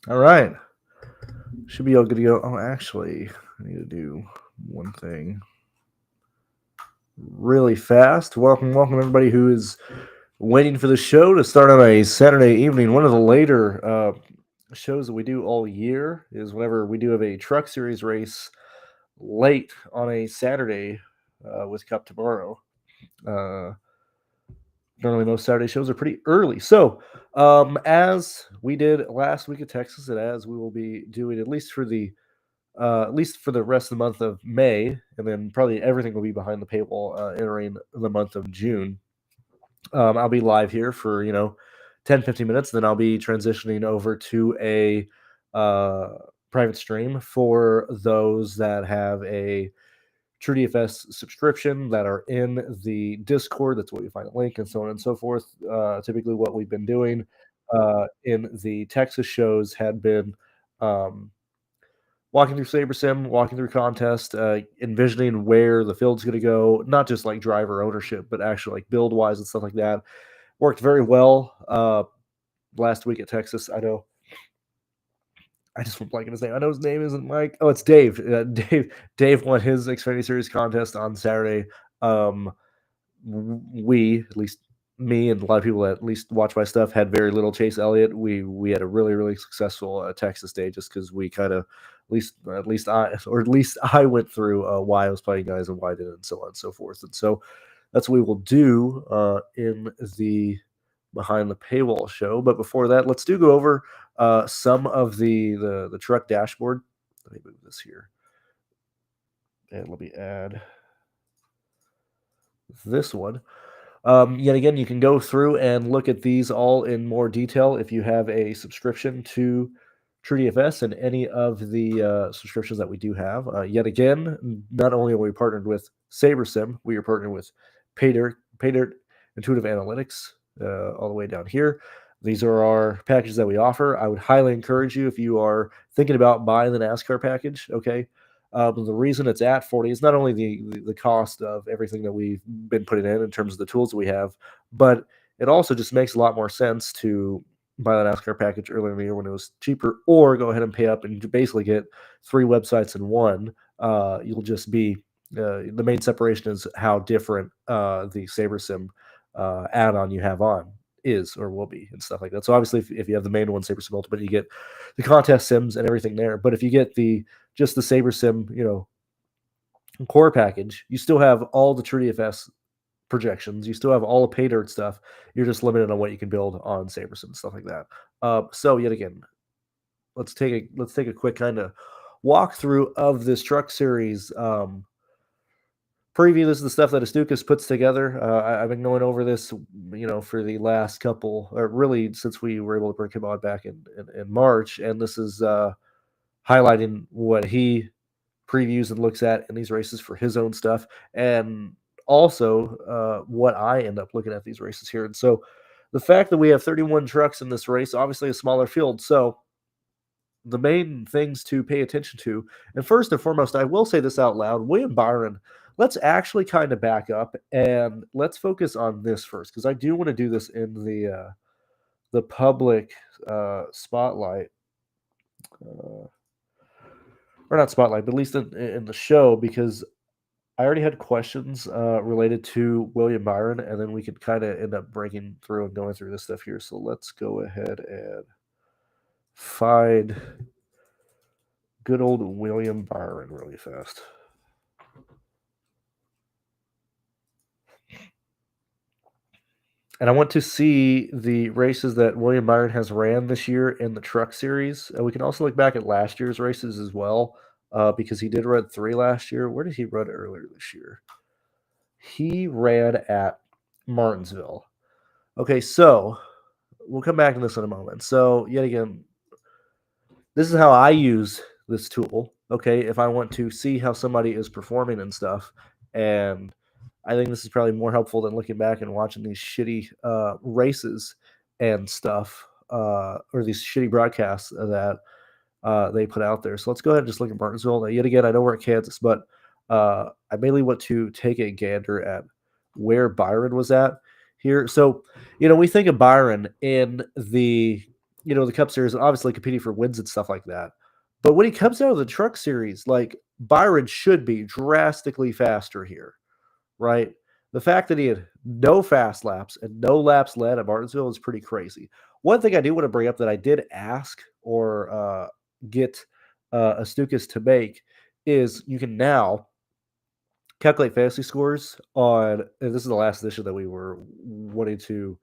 All right. Should be all good to go. Oh, actually, I need to do one thing really fast. Welcome, everybody who is waiting for the show to start on a Saturday evening. One of the later shows that we do all year is whenever we do have a truck series race late on a Saturday with Cup tomorrow. Uh, Normally, most Saturday shows are pretty early. So, as we did last week at Texas, and as we will be doing at least for the rest of the month of May, and then probably everything will be behind the paywall entering the month of June. I'll be live here for 10-15 minutes, then I'll be transitioning over to a uh, private stream for those that have a TrueDFS subscription that are in the Discord. That's where you find a link and so on and so forth. Typically, what we've been doing in the Texas shows had been um, walking through SaberSim, walking through contest, envisioning where the field's going to go, not just like driver ownership, but actually like build wise and stuff like that. Worked very well last week at Texas. I know. I just went blanking his name. I know his name isn't Mike. Oh, it's Dave. Dave won his Xfinity Series contest on Saturday. Um, we, at least me and a lot of people that at least watch my stuff, had very little Chase Elliott. We had a really successful Texas day just because we kind of at least I went through why I was playing guys and why I didn't, and so on and so forth. And so that's what we will do in the behind the paywall show. But before that, let's go over some of the truck dashboard. Let me move this here, and let me add this one. Yet again, you can go through and look at these all in more detail if you have a subscription to TrueDFS and any of the subscriptions that we do have. Yet again, not only are we partnered with SaberSim, we are partnered with PayDirt Intuitive Analytics, all the way down here. These are our packages that we offer. I would highly encourage you, if you are thinking about buying the NASCAR package, okay, the reason it's at 40 is not only the cost of everything that we've been putting in terms of the tools that we have, but it also just makes a lot more sense to buy that NASCAR package earlier in the year when it was cheaper, or go ahead and pay up and basically get 3 websites in one. You'll just be the main separation is how different the SaberSim add-on you have on is or will be and stuff like that. So obviously, if you have the main one, SaberSim Ultimate, you get the contest sims and everything there. But if you get just the SaberSim, core package, you still have all the TrueDFS projections. You still have all the pay dirt stuff. You're just limited on what you can build on SaberSim and stuff like that. So yet again, let's take a quick kind of walkthrough of this truck series preview. This is the stuff that Astukas puts together. I've been going over this, for the last couple, or really since we were able to bring him on back in March, and this is highlighting what he previews and looks at in these races for his own stuff, and also what I end up looking at these races here. And so the fact that we have 31 trucks in this race, obviously a smaller field, so the main things to pay attention to, and first and foremost, I will say this out loud, William Byron, let's actually kind of back up and let's focus on this first, because I do want to do this in the public spotlight, or not spotlight, but at least in the show, because I already had questions related to William Byron, and then we could kind of end up breaking through and going through this stuff here. So let's go ahead and find good old William Byron really fast. And I want to see the races that William Byron has ran this year in the truck series. We can also look back at last year's races as well, because he did run 3 last year. Where did he run earlier this year? He ran at Martinsville. Okay, so we'll come back to this in a moment. So yet again, this is how I use this tool. Okay, if I want to see how somebody is performing and stuff, and I think this is probably more helpful than looking back and watching these shitty races and stuff, or these shitty broadcasts that they put out there. So let's go ahead and just look at Martinsville. Now, yet again, I know we're in Kansas, but I mainly want to take a gander at where Byron was at here. So, we think of Byron in the the Cup Series, and obviously competing for wins and stuff like that. But when he comes out of the Truck Series, like Byron should be drastically faster here, right? The fact that he had no fast laps and no laps led at Martinsville is pretty crazy. One thing I do want to bring up that I did ask or get Astukas to make is you can now calculate fantasy scores on, and this is the last edition that we were wanting to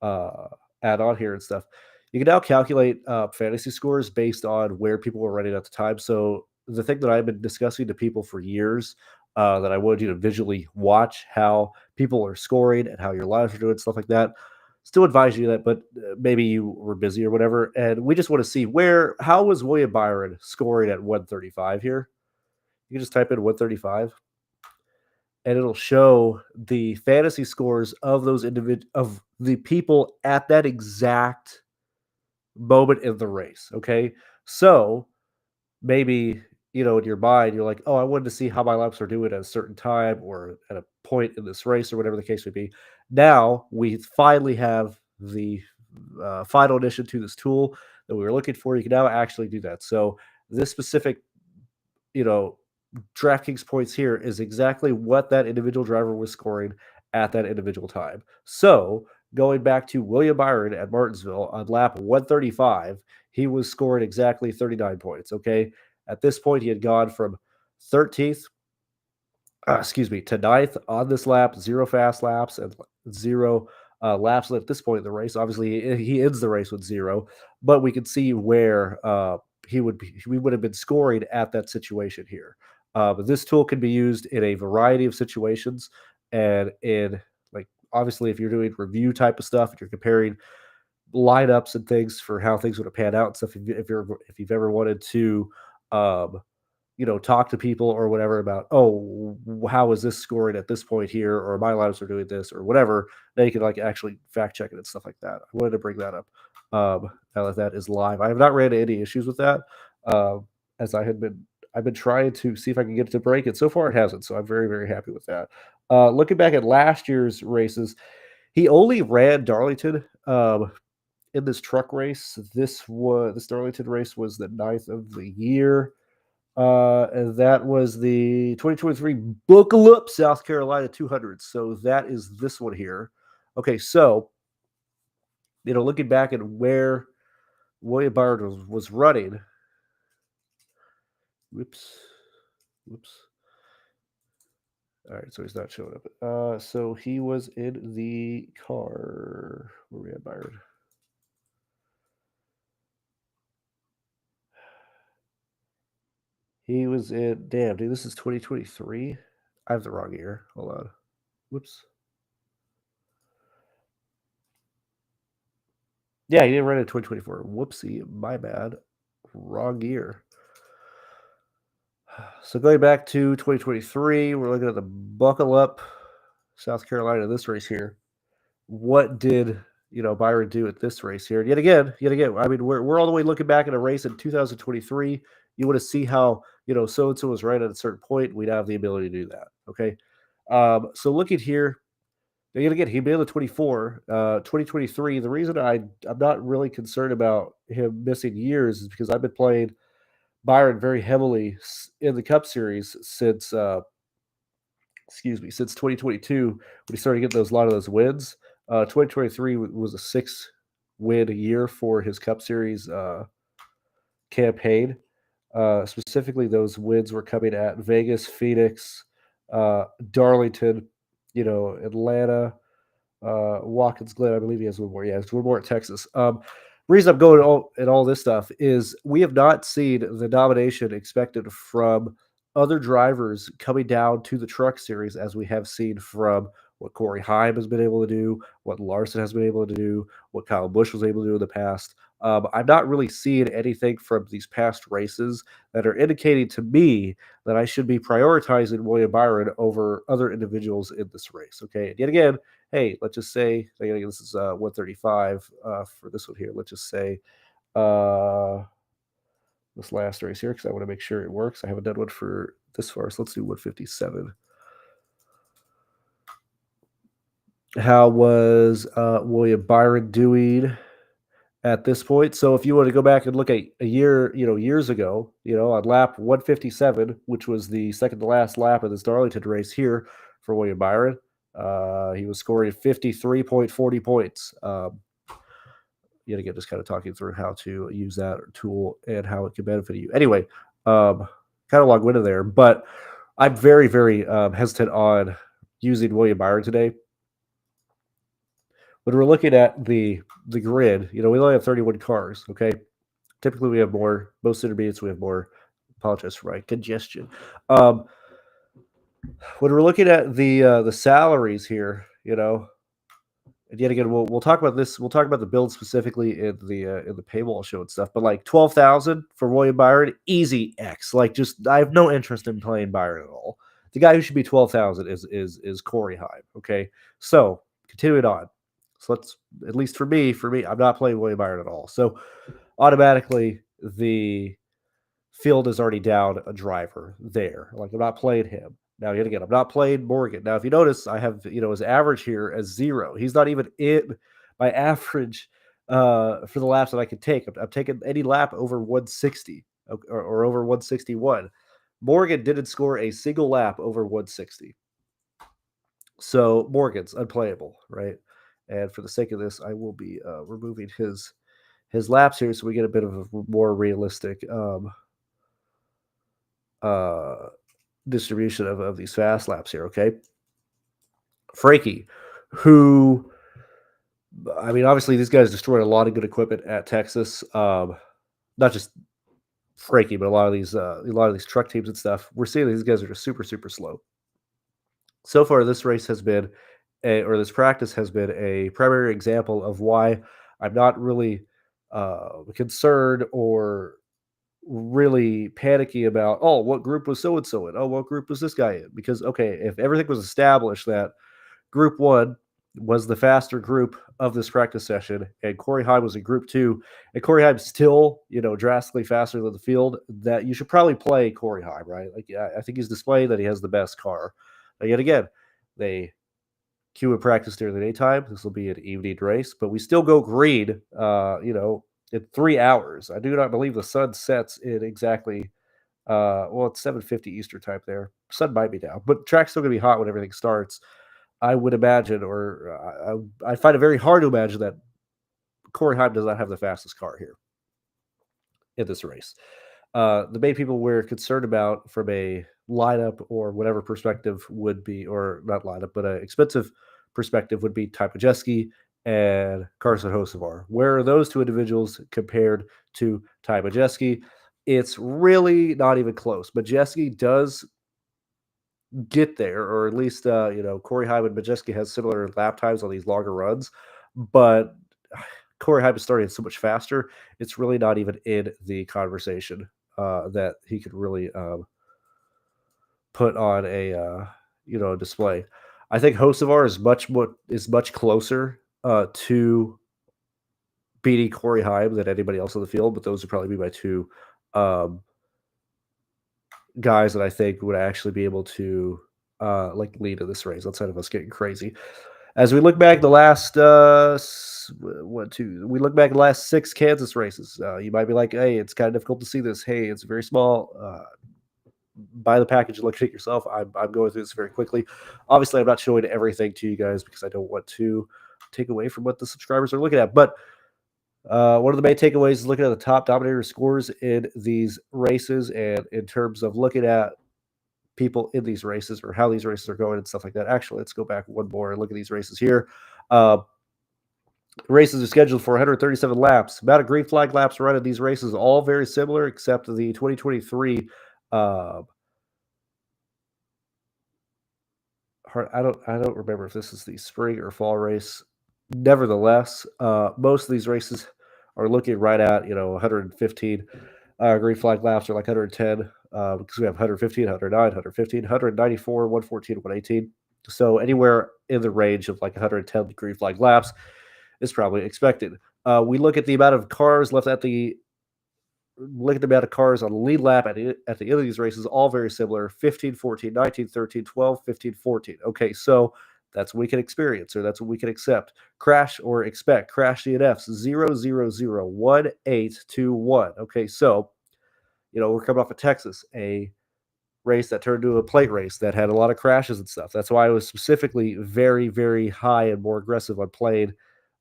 uh, add on here and stuff. You can now calculate fantasy scores based on where people were running at the time. So the thing that I've been discussing to people for years, that I wanted you to visually watch how people are scoring and how your lives are doing, stuff like that. Still advise you that, but maybe you were busy or whatever. And we just want to see how was William Byron scoring at 135 here? You can just type in 135 and it'll show the fantasy scores of of the people at that exact moment in the race. Okay. So maybe, in your mind, you're like, oh, I wanted to see how my laps are doing at a certain time or at a point in this race or whatever the case may be. Now we finally have the final addition to this tool that we were looking for. You can now actually do that. So this specific, you know, DraftKings points here is exactly what that individual driver was scoring at that individual time. So going back to William Byron at Martinsville on lap 135, he was scoring exactly 39 points. Okay. At this point, he had gone from 13th, to ninth on this lap, zero fast laps and zero laps at this point in the race. Obviously, he ends the race with zero, but we can see where we would have been scoring at that situation here. But this tool can be used in a variety of situations, and in like obviously if you're doing review type of stuff, if you're comparing lineups and things for how things would have panned out and stuff. If you've ever wanted to um, talk to people or whatever about, oh, how is this scoring at this point here, or my lineups are doing this or whatever, then you can like actually fact check it and stuff like that. I wanted to bring that up. Now that that is live, I have not ran into any issues with that. As I've been trying to see if I can get it to break, and so far it hasn't. So I'm very, very happy with that. Looking back at last year's races, he only ran Darlington in this truck race. This Darlington race was the 9th of the year. And that was the 2023 Buckle Up South Carolina 200. So that is this one here. Okay, so looking back at where William Byron was running. Whoops. All right, so he's not showing up. So he was in the car where we had Byron. He was in. Damn, dude, this is 2023. I have the wrong year. Hold on. Whoops. Yeah, he didn't run in 2024. Whoopsie, my bad. Wrong year. So going back to 2023, we're looking at the Buckle Up South Carolina, this race here. What did Byron do at this race here? And yet again, I mean, we're all the way looking back at a race in 2023. You want to see how so and so was right at a certain point. We'd have the ability to do that. Okay. So looking here, again, he made the 24, 2023. The reason I'm not really concerned about him missing years is because I've been playing Byron very heavily in the Cup Series since since 2022 when he started getting a lot of those wins. 2023 was a 6-win year for his Cup Series campaign. Specifically, those wins were coming at Vegas, Phoenix, Darlington, Atlanta, Watkins Glen. I believe he has one more. Yeah, it's one more at Texas. Reason I'm going all this stuff is we have not seen the domination expected from other drivers coming down to the Truck Series as we have seen from what Corey Heim has been able to do, what Larson has been able to do, what Kyle Busch was able to do in the past. I'm not really seeing anything from these past races that are indicating to me that I should be prioritizing William Byron over other individuals in this race. Okay, and yet again, hey, let's just say this is 135 for this one here. Let's just say this last race here because I want to make sure it works. I haven't done one for this far, so let's do 157. How was William Byron doing at this point. So if you want to go back and look at a year, years ago, on lap 157, which was the second to last lap of this Darlington race here for William Byron, he was scoring 53.40 points. Yet again, just kind of talking through how to use that tool and how it can benefit you. Anyway, kind of long-winded there, but I'm very, very hesitant on using William Byron today. When we're looking at the grid, we only have 31 cars, okay? Typically, we have more. Most intermediates, we have more. Apologize for my congestion. When we're looking at the salaries here, and yet again, we'll talk about this. We'll talk about the build specifically in the paywall show and stuff. But like 12,000 for William Byron, easy X. Like, just I have no interest in playing Byron at all. The guy who should be 12,000 is Corey Heim. Okay, so continuing on. So let's, at least for me, I'm not playing William Byron at all. So automatically the field is already down a driver there. Like, I'm not playing him. Now, yet again, I'm not playing Morgan. Now, if you notice, I have, his average here as 0. He's not even in my average for the laps that I can take. I'm taking any lap over 160 or over 161. Morgan didn't score a single lap over 160. So Morgan's unplayable, right? And for the sake of this, I will be removing his laps here so we get a bit of a more realistic distribution of these fast laps here, okay? Frankie, who, I mean, obviously these guys destroyed a lot of good equipment at Texas. Not just Frankie, but a lot of these truck teams and stuff. We're seeing these guys are just super, super slow. So far, this race has been, this practice has been a primary example of why I'm not really concerned or really panicky about, oh, what group was so-and-so in? Oh, what group was this guy in? Because, okay, if everything was established that Group 1 was the faster group of this practice session, and Corey Heim was in Group 2, and Corey Heim's still, drastically faster than the field, that you should probably play Corey Heim, right? Like, I think he's displaying that he has the best car. But yet again, they queue and practice during the daytime. This will be an evening race, but we still go green, in 3 hours. I do not believe the sun sets in exactly, it's 7:50 Eastern time there. Sun might be down, but track's still going to be hot when everything starts. I would imagine, or I find it very hard to imagine that Corey Heim does not have the fastest car here in this race. The main people we're concerned about from a lineup or whatever perspective would be, or not lineup, but an expensive perspective would be Ty Majeski and Carson Hocevar. Where are those two individuals compared to Ty Majeski? It's really not even close. Majeski does get there, or at least, Corey Heim and Majeski has similar lap times on these longer runs, but Corey Heim is starting so much faster. It's really not even in the conversation that he could really put on a display. I think Hocevar is much closer to beating Corey Heim than anybody else on the field, but those would probably be my two guys that I think would actually be able to lead in this race outside of us getting crazy. As we look back the last we look back the last 6 Kansas races, you might be like, hey, it's kind of difficult to see this. Hey, it's very small. Buy the package and look at it yourself. I'm going through this very quickly. Obviously, I'm not showing everything to you guys because I don't want to take away from what the subscribers are looking at. But one of the main takeaways is looking at the top dominator scores in these races, and in terms of looking at people in these races or how these races are going and stuff like that. Actually, let's go back one more and look at these races here. Races are scheduled for 137 laps. Amount of green flag laps run in these races, all very similar, except the 2023. I don't remember if this is the spring or fall race. Nevertheless, most of these races are looking right at 115 green flag laps, or like 110 because we have 115, 109, 115, 194, 114, 118. So anywhere in the range of like 110 green flag laps is probably expected. We look at the amount of cars left at the amount of cars on the lead lap at the end of these races, all very similar: 15, 14, 19, 13, 12, 15, 14. Okay, so That's what we can experience, or that's what we can accept. Crash or expect. Crash DNFs 0001821. Okay, so we're coming off of Texas, a race that turned into a plate race that had a lot of crashes and stuff. That's why I was specifically very, very high and more aggressive on plane.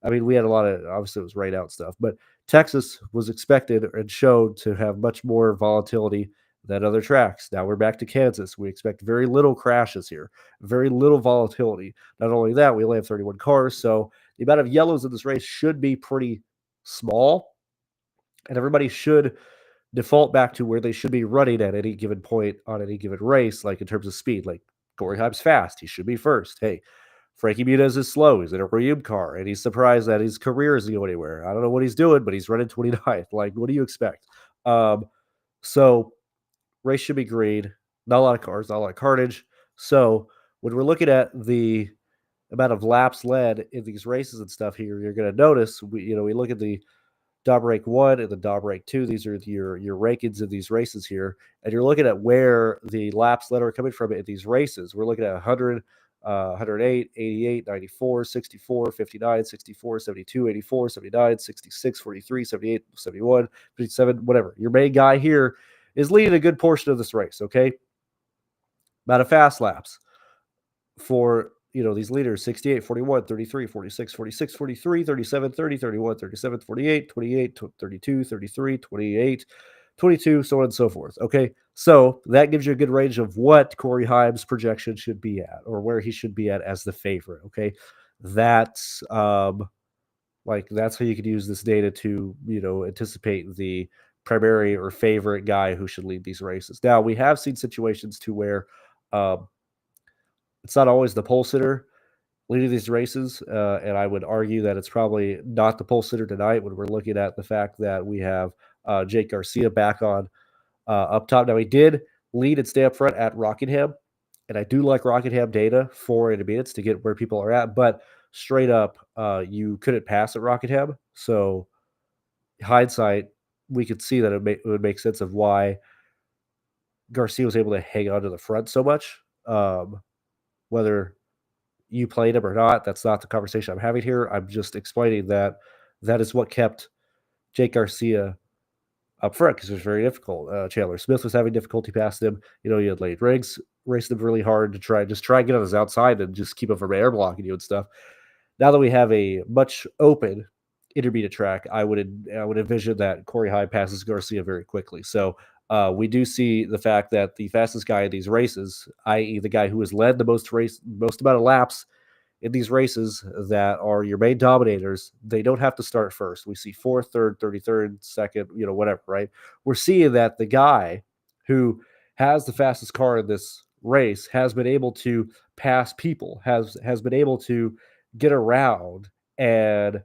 I mean, we had a lot of, obviously it was rain out stuff, but Texas was expected and showed to have much more volatility than other tracks. Now we're back to Kansas. We expect very little crashes here, very little volatility. Not only that, we only have 31 cars, so the amount of yellows in this race should be pretty small, and everybody should default back to where they should be running at any given point on any given race, like in terms of speed. Like Corey Heim's fast, he should be first. Hey, Frankie Muniz is slow. He's in a Reum car, and he's surprised that his career isn't going anywhere. I don't know what he's doing, but he's running 29th. Like, what do you expect? So race should be green. Not a lot of cars, not a lot of carnage. So when we're looking at the amount of laps led in these races and stuff here, you're going to notice we look at the Dom Rank 1 and the Dom Rank 2. These are your rankings of these races here. And you're looking at where the laps led are coming from in these races. We're looking at 100, 108, 88, 94, 64, 59, 64, 72, 84, 79, 66, 43, 78, 71, 57, whatever. Your main guy here is leading a good portion of this race, okay? Amount of fast laps for these leaders: 68, 41, 33, 46, 46, 43, 37, 30, 31, 37, 48, 28, 32, 33, 28, 22, so on and so forth. Okay, so that gives you a good range of what Corey Heim's projection should be at, or where he should be at as the favorite. Okay, that's that's how you could use this data to anticipate the primary or favorite guy who should lead these races. Now we have seen situations to where it's not always the pole sitter leading these races, and I would argue that it's probably not the pole sitter tonight when we're looking at the fact that we have Jake Garcia back on up top. Now, he did lead and stay up front at Rockingham, and I do like Rockingham data for intermediates to get where people are at, but straight up, you couldn't pass at Rockingham. So, hindsight, we could see that it would make sense of why Garcia was able to hang on to the front so much. Whether you played him or not, that's not the conversation I'm having here. I'm just explaining that is what kept Jake Garcia up front, because it was very difficult. Chandler Smith was having difficulty past him. You had Lane Riggs racing him really hard to try and get on his outside and just keep him from air blocking you and stuff. Now that we have a much open intermediate track, I would envision that Corey Heim passes Garcia very quickly. So we do see the fact that the fastest guy in these races, i.e. the guy who has led the most amount of laps in these races that are your main dominators, they don't have to start first. We see fourth, third, 33rd, second, whatever, right? We're seeing that the guy who has the fastest car in this race has been able to pass people, has been able to get around and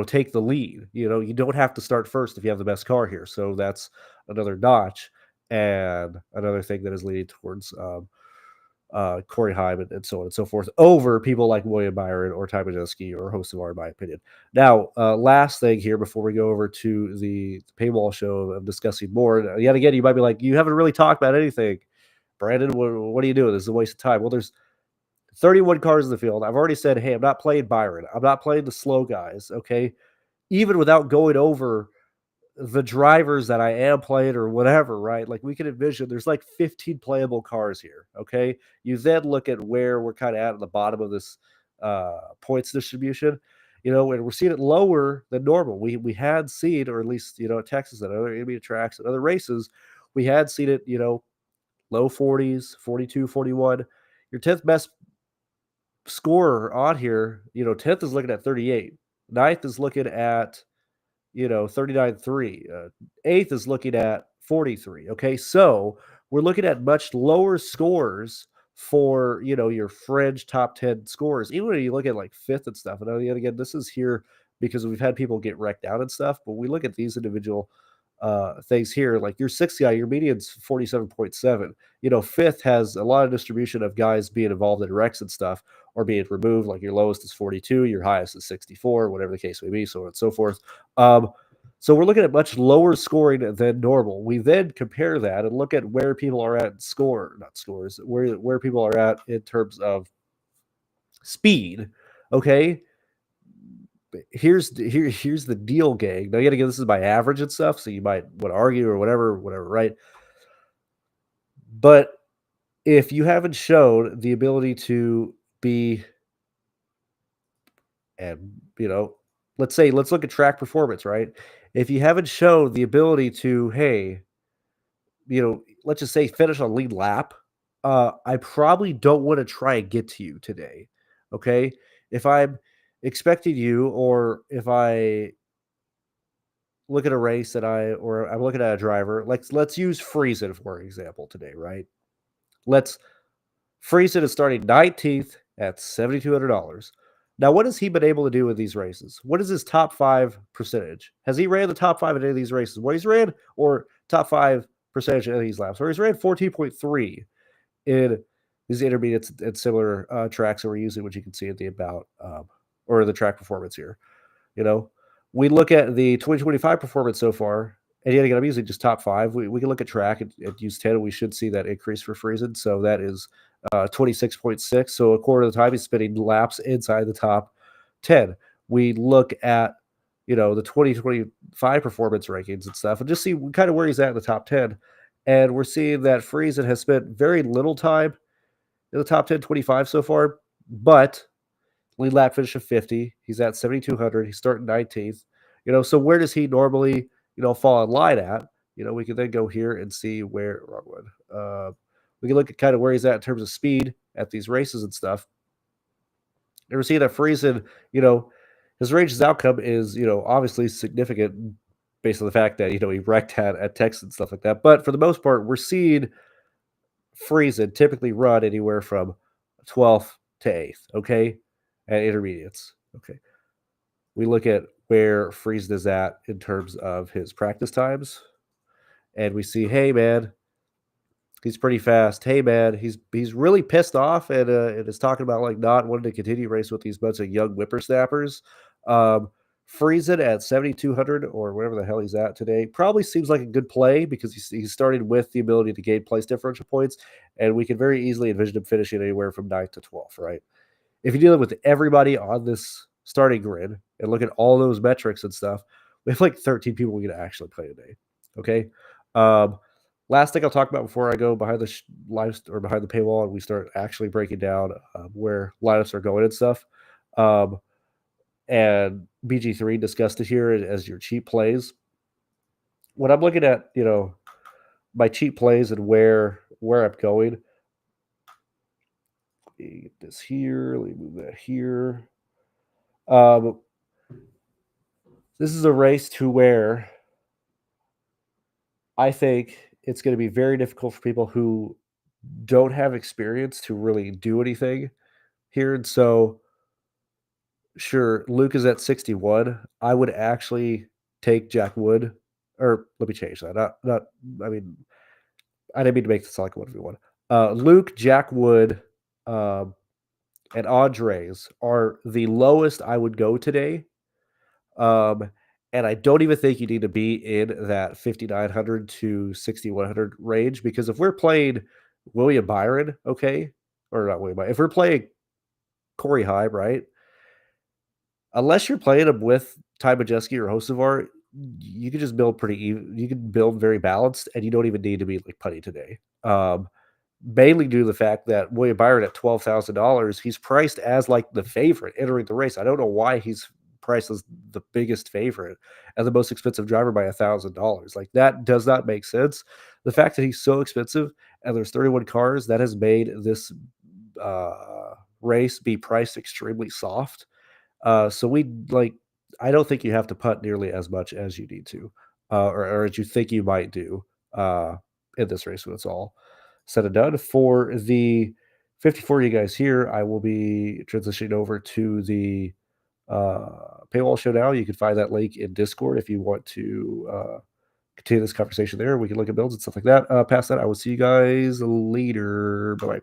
take the lead. You don't have to start first if you have the best car here. So that's another notch and another thing that is leading towards Corey Heim and so on and so forth over people like William Byron or Ty Majeski or Hocevar, in my opinion. Now, last thing here before we go over to the paywall show of discussing more. Yet again, you might be like, you haven't really talked about anything, Brandon. What are you doing? This is a waste of time. Well, there's 31 cars in the field. I've already said, hey, I'm not playing Byron. I'm not playing the slow guys, okay? Even without going over the drivers that I am playing or whatever, right? Like, we can envision there's like 15 playable cars here, okay? You then look at where we're kind of at the bottom of this points distribution, and we're seeing it lower than normal. We had seen, or at least, at Texas and other intermediate tracks and other races, we had seen it, low 40s, 42, 41. Your 10th best scorer on here, 10th is looking at 38. 9th is looking at 39.3. 8th is looking at 43. Okay, so we're looking at much lower scores for your fringe top 10 scores. Even when you look at like 5th and stuff. And again, this is here because we've had people get wrecked out and stuff. But we look at these individual things here. Like your 6th guy, your median's 47.7. 5th has a lot of distribution of guys being involved in wrecks and stuff or being removed. Like your lowest is 42, your highest is 64, whatever the case may be, so on and so forth. So we're looking at much lower scoring than normal. We then compare that and look at where people are at where people are at in terms of speed. Okay. Here's the deal, gang. Now you gotta get this is by average and stuff, so you might want to argue or whatever, right? But if you haven't shown the ability to be, and let's look at track performance, right? If you haven't shown the ability to, hey, let's just say finish on lead lap, I probably don't want to try and get to you today. Okay. If I'm expecting you, or if I look at a race or I'm looking at a driver, let's use Friesen for example today, right? Let's Friesen is starting 19th at $7,200. Now, what has he been able to do with these races? What is his top 5 percentage? Has he ran the top 5 in any of these races? What he's ran, or top 5 percentage in these laps? Or he's ran 14.3 in these intermediates and similar tracks that we're using, which you can see at the about or the track performance here. We look at the 2025 performance so far, and yet again, I'm using just top 5. We can look at track and use 10, and we should see that increase for Friesen. So that is 26.6. So a quarter of the time he's spinning laps inside the top 10. We look at the 2025 performance rankings and stuff, and just see kind of where he's at in the top 10. And we're seeing that Friesen has spent very little time in the top 10, 25 so far, but lead lap finish of 50. He's at 7,200. He's starting 19th. So where does he normally, fall in line at? We can then go here and see where, wrong one. We can look at kind of where he's at in terms of speed at these races and stuff. And we're seeing that Friesen, his race's outcome is, obviously significant based on the fact that, he wrecked at Texas and stuff like that. But for the most part, we're seeing Friesen typically run anywhere from 12th to 8th, okay, at intermediates. Okay. We look at where Friesen is at in terms of his practice times, and we see, hey, man, he's pretty fast. Hey, man, he's really pissed off and is talking about like not wanting to continue race with these bunch of young whippersnappers. Friesen at 7,200 or whatever the hell he's at today probably seems like a good play because he started with the ability to gain place differential points, and we can very easily envision him finishing anywhere from 9th to 12th, right? If you deal with everybody on this starting grid and look at all those metrics and stuff, we have like 13 people we can actually play today. Okay. Last thing I'll talk about before I go behind the live or behind the paywall and we start actually breaking down where lineups are going and stuff. And BG3 discussed it here as your cheap plays. When I'm looking at, my cheap plays and where I'm going, let me get this here. Let me move that here. This is a race to where I think it's going to be very difficult for people who don't have experience to really do anything here. And so, sure, Luke is at 61. I would actually take Jack Wood, or let me change that. I mean, I didn't mean to make this like 1v1. Luke, Jack Wood, and Andres are the lowest I would go today. And I don't even think you need to be in that 5,900 to 6,100 range, because if we're playing William Byron, okay, or not William Byron, if we're playing Corey Heim, right? Unless you're playing him with Ty Majeski or Hocevar, you can just build pretty even. You can build very balanced, and you don't even need to be like putty today. Mainly due to the fact that William Byron at $12,000, he's priced as like the favorite entering the race. I don't know why he's priced as the biggest favorite and the most expensive driver by $1,000. Like, that does not make sense. The fact that he's so expensive and there's 31 cars, that has made this race be priced extremely soft. So I don't think you have to putt nearly as much as you need to, or as you think you might do in this race when it's all said and done. For the 54 you guys here, I will be transitioning over to the paywall show now. You can find that link in Discord if you want to continue this conversation there. We can look at builds and stuff like that. Past that, I will see you guys later. Bye-bye.